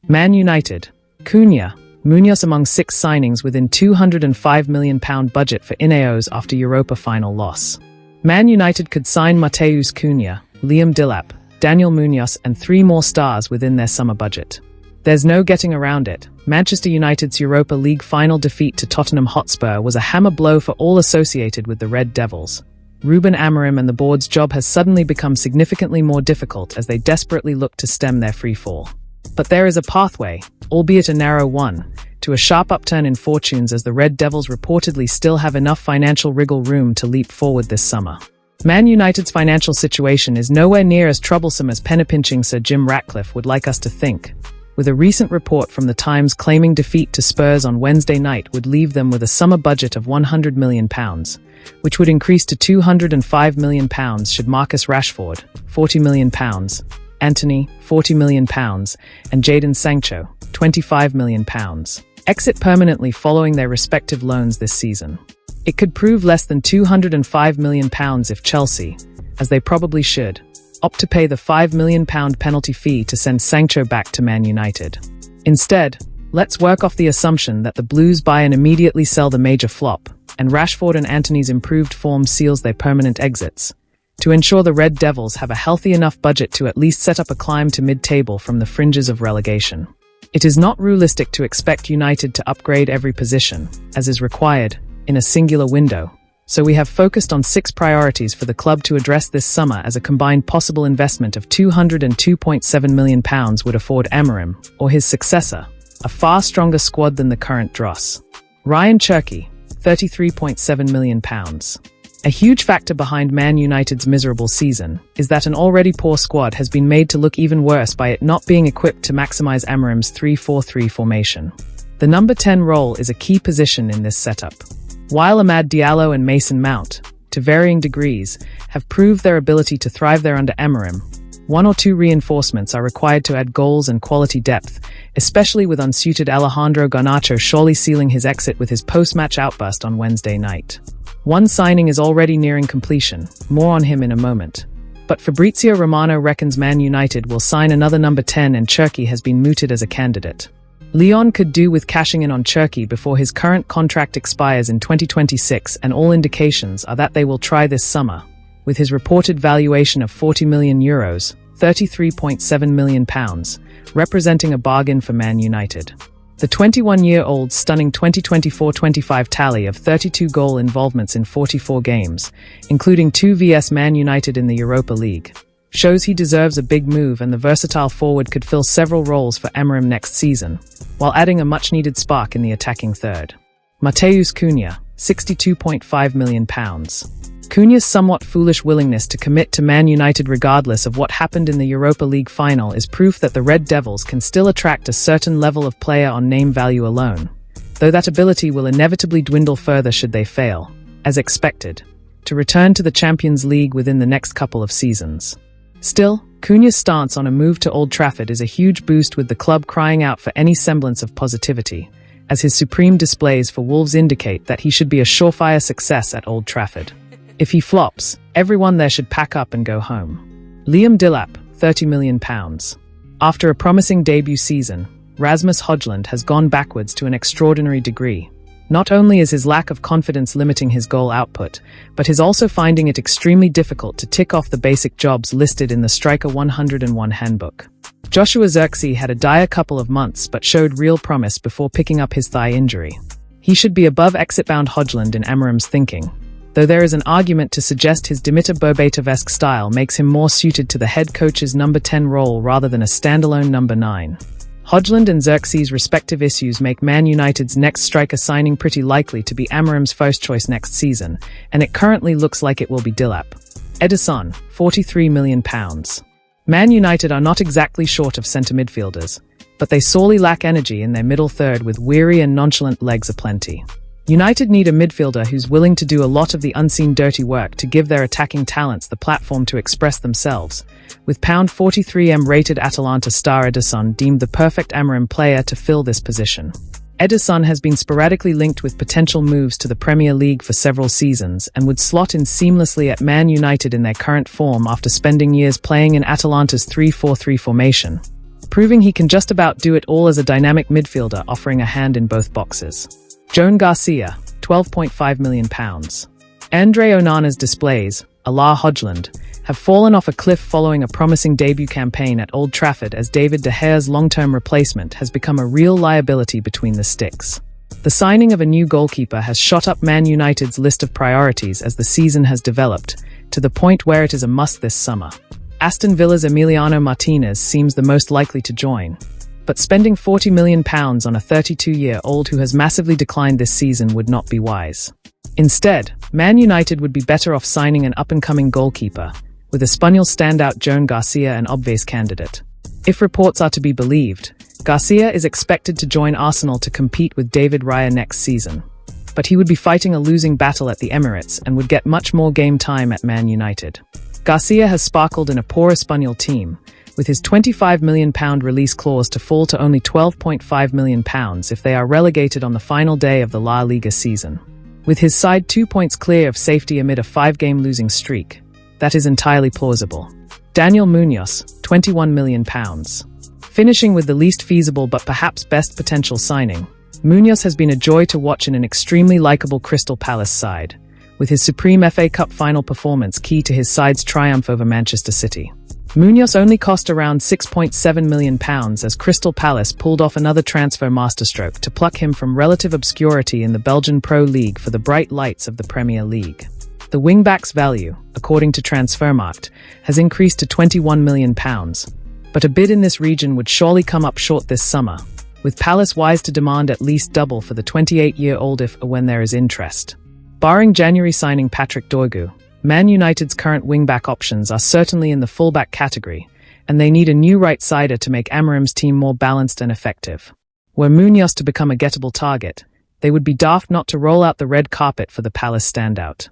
Man United. Cunha. Munoz among 6 signings within £205 million budget for Ineos after Europa final loss. Man United could sign Matheus Cunha, Liam Delap, Daniel Munoz and 3 more stars within their summer budget. There's no getting around it. Manchester United's Europa League final defeat to Tottenham Hotspur was a hammer blow for all associated with the Red Devils. Ruben Amorim and the board's job has suddenly become significantly more difficult as they desperately look to stem their free fall. But there is a pathway, albeit a narrow one, to a sharp upturn in fortunes as the Red Devils reportedly still have enough financial wriggle room to leap forward this summer. Man United's financial situation is nowhere near as troublesome as penny-pinching Sir Jim Ratcliffe would like us to think, with a recent report from The Times claiming defeat to Spurs on Wednesday night would leave them with a summer budget of £100 million, which would increase to £205 million should Marcus Rashford, £40 million, Antony, £40 million, and Jadon Sancho, £25 million, exit permanently following their respective loans this season. It could prove less than £205 million if Chelsea, as they probably should, opt to pay the £5 million penalty fee to send Sancho back to Man United. Instead, let's work off the assumption that the Blues buy and immediately sell the major flop, and Rashford and Antony's improved form seals their permanent exits, to ensure the Red Devils have a healthy enough budget to at least set up a climb to mid-table from the fringes of relegation. It is not realistic to expect United to upgrade every position, as is required, in a singular window, so we have focused on 6 priorities for the club to address this summer as a combined possible investment of £202.7 million would afford Amorim, or his successor, a far stronger squad than the current dross. Ryan Cherki, £33.7 million. A huge factor behind Man United's miserable season is that an already poor squad has been made to look even worse by it not being equipped to maximize Amorim's 3-4-3 formation. The number 10 role is a key position in this setup. While Amad Diallo and Mason Mount, to varying degrees, have proved their ability to thrive there under Amorim, 1 or 2 reinforcements are required to add goals and quality depth, especially with unsuited Alejandro Garnacho surely sealing his exit with his post-match outburst on Wednesday night. One signing is already nearing completion, more on him in a moment. But Fabrizio Romano reckons Man United will sign another number 10 and Cherki has been mooted as a candidate. Lyon could do with cashing in on Cherki before his current contract expires in 2026 and all indications are that they will try this summer, with his reported valuation of €40 million, £33.7 million, representing a bargain for Man United. The 21-year-old's stunning 2024-25 tally of 32 goal involvements in 44 games, including 2 vs Man United in the Europa League, shows he deserves a big move and the versatile forward could fill several roles for Amorim next season, while adding a much-needed spark in the attacking third. Matheus Cunha, £62.5 million. Cunha's somewhat foolish willingness to commit to Man United regardless of what happened in the Europa League final is proof that the Red Devils can still attract a certain level of player on name value alone, though that ability will inevitably dwindle further should they fail, as expected, to return to the Champions League within the next couple of seasons. Still, Cunha's stance on a move to Old Trafford is a huge boost with the club crying out for any semblance of positivity, as his supreme displays for Wolves indicate that he should be a surefire success at Old Trafford. If he flops, everyone there should pack up and go home. Liam Delap, £30 million. After a promising debut season, Rasmus Højlund has gone backwards to an extraordinary degree. Not only is his lack of confidence limiting his goal output, but he's also finding it extremely difficult to tick off the basic jobs listed in the Striker 101 handbook. Joshua Zirkzee had a dire couple of months but showed real promise before picking up his thigh injury. He should be above exit-bound Højlund in Amorim's thinking, though there is an argument to suggest his Dimitar Berbatov-esque style makes him more suited to the head coach's number 10 role rather than a standalone number 9. Højlund and Zirkzee's respective issues make Man United's next striker signing pretty likely to be Amorim's first choice next season, and it currently looks like it will be Delap. Ederson, £43 million. Man United are not exactly short of centre midfielders, but they sorely lack energy in their middle third with weary and nonchalant legs aplenty. United need a midfielder who's willing to do a lot of the unseen dirty work to give their attacking talents the platform to express themselves, with £43M rated Atalanta star Ederson deemed the perfect Amorim player to fill this position. Ederson has been sporadically linked with potential moves to the Premier League for several seasons and would slot in seamlessly at Man United in their current form after spending years playing in Atalanta's 3-4-3 formation. proving he can just about do it all as a dynamic midfielder offering a hand in both boxes. Joan Garcia, £12.5 million. Andre Onana's displays, Ala Hodgland, have fallen off a cliff following a promising debut campaign at Old Trafford as David De Gea's long-term replacement has become a real liability between the sticks. The signing of a new goalkeeper has shot up Man United's list of priorities as the season has developed, to the point where it is a must this summer. Aston Villa's Emiliano Martinez seems the most likely to join, but spending £40 million on a 32-year-old who has massively declined this season would not be wise. Instead, Man United would be better off signing an up-and-coming goalkeeper, with Espanyol standout Joan Garcia an obvious candidate. If reports are to be believed, Garcia is expected to join Arsenal to compete with David Raya next season, but he would be fighting a losing battle at the Emirates and would get much more game time at Man United. Garcia has sparkled in a poor Espanyol team, with his £25 million release clause to fall to only £12.5 million if they are relegated on the final day of the La Liga season. With his side 2 points clear of safety amid a 5-game losing streak, that is entirely plausible. Daniel Munoz, £21 million. Finishing with the least feasible but perhaps best potential signing, Munoz has been a joy to watch in an extremely likable Crystal Palace side, with his supreme FA Cup final performance key to his side's triumph over Manchester City. Munoz only cost around £6.7 million as Crystal Palace pulled off another transfer masterstroke to pluck him from relative obscurity in the Belgian Pro League for the bright lights of the Premier League. The wingback's value, according to Transfermarkt, has increased to £21 million, but a bid in this region would surely come up short this summer, with Palace wise to demand at least double for the 28-year-old if or when there is interest. Barring January signing Patrick Dorgu, Man United's current wing-back options are certainly in the full-back category, and they need a new right-sider to make Amorim's team more balanced and effective. Were Munoz to become a gettable target, they would be daft not to roll out the red carpet for the Palace standout.